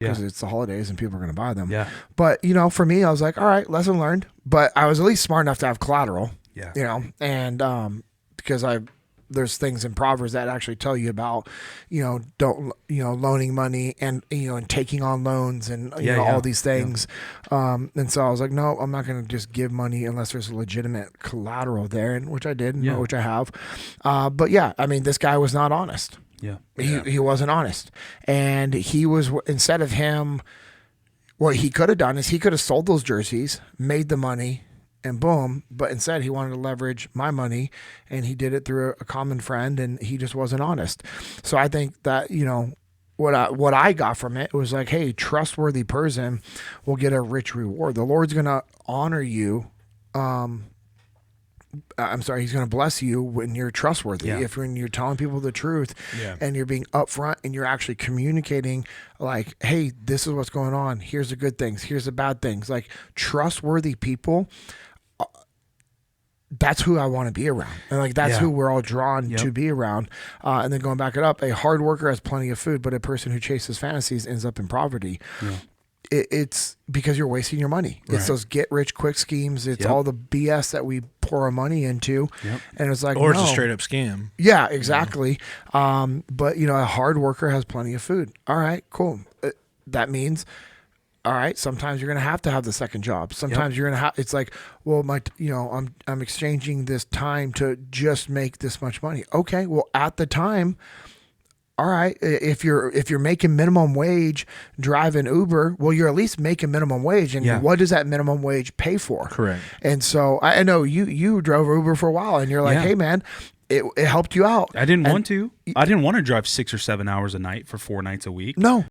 because it's the holidays and people are going to buy them. Yeah. But, you know, for me, I was like, all right, lesson learned. But I was at least smart enough to have collateral, Yeah. you know, and because there's things in Proverbs that actually tell you about, you know, loaning money and, you know, and taking on loans and, you know, all these things. And so I was like, no, I'm not going to just give money unless there's a legitimate collateral there, and which I did, and which I have. But yeah, I mean, this guy was not honest. Yeah. He wasn't honest. And he was, instead of him, what he could have done is he could have sold those jerseys, made the money, and boom. But instead, he wanted to leverage my money, and he did it through a common friend, and he just wasn't honest. So I think that, you know, what I got from it was like, hey, trustworthy person will get a rich reward. The Lord's going to honor you. He's going to bless you when you're trustworthy. When you're telling people the truth and you're being upfront and you're actually communicating like, hey, this is what's going on. Here's the good things. Here's the bad things. Like, trustworthy people, that's who I want to be around. And like, that's who we're all drawn to be around. And then going back it up, a hard worker has plenty of food, but a person who chases fantasies ends up in poverty. Yeah. It's because you're wasting your money. It's those get rich quick schemes. It's all the BS that we pour our money into. And it's like, or it's a straight up scam. Yeah, exactly. But you know, a hard worker has plenty of food. All right, cool. That means, all right, sometimes you're going to have the second job. Sometimes you're going to have, it's like, well, I'm exchanging this time to just make this much money. Okay. Well, at the time, all right, if you're making minimum wage driving Uber, well, you're at least making minimum wage. And what does that minimum wage pay for? Correct. And so I know you drove Uber for a while, and you're like, hey, man, it helped you out. I didn't want to. I didn't want to drive 6 or 7 hours a night for 4 nights a week. No.